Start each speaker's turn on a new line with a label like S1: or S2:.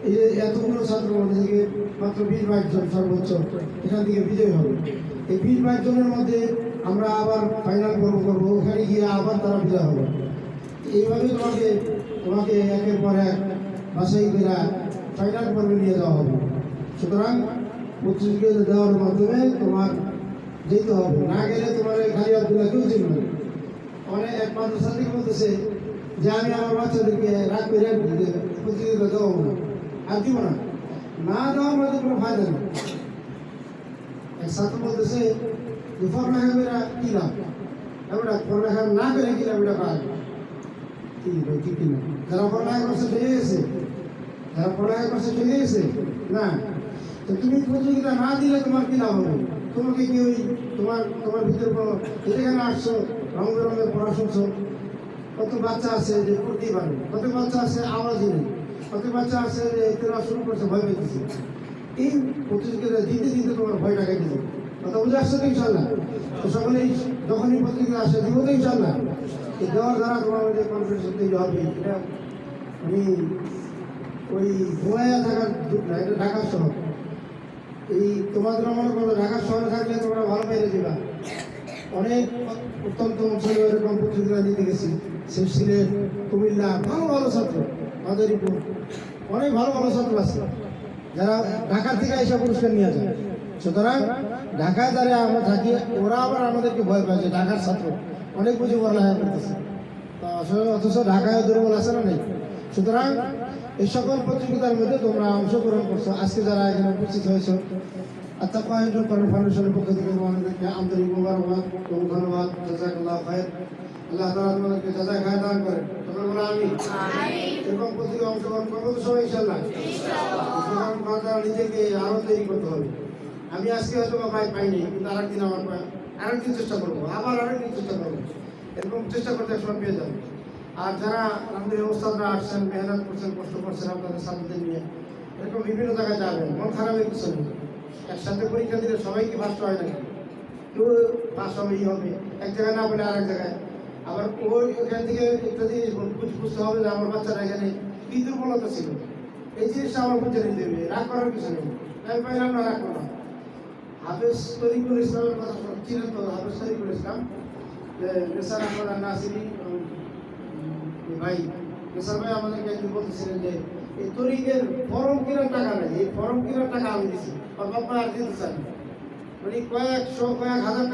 S1: এই যে এতগুলো ছাত্র মধ্যে থেকে মাত্র 20-22 জন সর্বোচ্চ এখান থেকে বিজয়ী হবে। এই 20-22 জনের মধ্যে আমরা আবার ফাইনাল পর্ব করবো, ওখানে গিয়ে আবার তারা বিজয় হবে। এইভাবে তোমাকে একের পর এক বাছাই করে ফাইনাল পর্বে নিয়ে যাওয়া হবে। সুতরাং প্রতিযোগিতা দেওয়ার মাধ্যমে তোমার যেতে হবে, না গেলে তোমার খালি আব্দুল্লাহ কেউ চিনবে না। অনেক এক মাদ্রাসা থেকে বলতেছে যে আমি আমার বাচ্চাদেরকে রাগ করে প্রতিযোগিতা দেওয়া না, আর দিব না, না দেওয়ার মধ্যে কোনো ফায়দা নেই। এক ছাত্র বলতেছে যে পড়ালেখা করে কি লাভ, এবার পড়ালেখা না করে কি লাভ, এটা পায় ঠিক কিনা? যারা পড়ালেখা করছে চলে গেছে, যারা পড়ালেখা করছে চলে গেছে না। তো তুমি প্রতিযোগিতা না দিলে তোমার কি লাভ হবে? তোমাকে কি ওই তোমার ভিতরে কোনো এখানে আসছো, রঙ বেরঙের পড়া শুনছো, কত বাচ্চা আছে যে পড়তেই পারে, কত বাচ্চা আছে আওয়াজই নেই, কত বাচ্চা আছে যে তেরা শুরু করছে ভয় পেতেছে। এই প্রতিযোগিতা দিতে দিতে তোমার ভয়টা কেটে যাবে। কথা বুঝে আসছে তো ইনশাল্লাহ? তো সকলেই যখনই প্রতিযোগিতা আসে দিব তো ইনশাল্লাহ। দেওয়ার দ্বারা তোমার মধ্যে কনফিডেন্স তৈরি হবে। এটা আমি ওই ঘুমাইয়া থাকার যুগ না, এটা ঢাকা শহর। এই তোমাদের মনে করো ঢাকা শহরে থাকলে তোমরা ভালো বাইরে যাবা। অনেক অত্যন্ত অঞ্চলে এরকম প্রতিযোগিতা নিতে গেছি, সিলেট, কুমিল্লা, ভালো ভালো ছাত্র, মাদারীপুর, অনেক ভালো ভালো ছাত্র আছে যারা ঢাকা থেকে এসে পুরস্কার নিয়ে যায়। সুতরাং ঢাকায় যারা আমরা থাকি ওরা আবার আমাদেরকে ভয় পাচ্ছে, ঢাকার ছাত্র অনেক কিছু পড়ালেখা করতেছে, তো আসলে অথচ ঢাকায় দুর্বল আছে না নেই। সুতরাং এই সকল প্রতিযোগিতার মধ্যে তোমরা অংশগ্রহণ করছো। আজকে যারা এখানে উপস্থিত হয়েছো, আত্তাকুয়া ফাউন্ডেশনের পক্ষ থেকে তোমাদেরকে আন্তরিক মোবারকবাদ এবং ধন্যবাদ। জাযাকাল্লাহু খায়র। আল্লাহ তাআলা তোমাদেরকে জাযা খায়র দান করেন। তোমরা বলো আমিন। এরকম প্রতিযোগিতায় অংশগ্রহণ করবো তো সবাই ইনশাআল্লাহ। সুতরাং নিজেকে আরো তৈরি করতে হবে। আমি আজকে হয়তো ভাই পাইনি, কিন্তু আরেকদিন আরেকদিন চেষ্টা করবো, আবার আরেকদিন চেষ্টা করবো, এরকম চেষ্টা করতে একসময় পেয়ে যাবো। আর যারা আমাদের ওস্তাদরা আসছেন, মেহনত করছেন, কষ্ট করছেন আপনাদের ছাত্রদের নিয়ে, এরকম বিভিন্ন জায়গায় যাবেন, মন খারাপের কিছু নেই। একসাথে পরীক্ষা দিলে সবাইকে ফার্স্ট হয় না, কেউ পাস হবেই হবে, এক জায়গায় না বলে আরেক জায়গায়। আবার ওইখান থেকে একটা জিনিস বুঝতে হবে যে আমার বাচ্চারা এখানে কি দুর্বলতা ছিল, এই জিনিসটা আমার বুঝে নিতে হবে। রাগ করার কিছু নেই, আমি পাইলাম না, রাগ করলাম। হাফেজ তরিকুল ইসলামের কথা ছিলেন তো, হাফেজ তরিকুল ইসলাম, নেসার আহমদ নাসিরি ভাই, নেসার ভাই আমাদেরকে একদিন বলতেছিলেন যে এই তরিকের ফর্ম কেনার টাকা নেই, এই ফর্ম কেনার টাকা আমি দিচ্ছি, আর বাবা আর দিতে চান, মানে কয়েক হাজার টাকা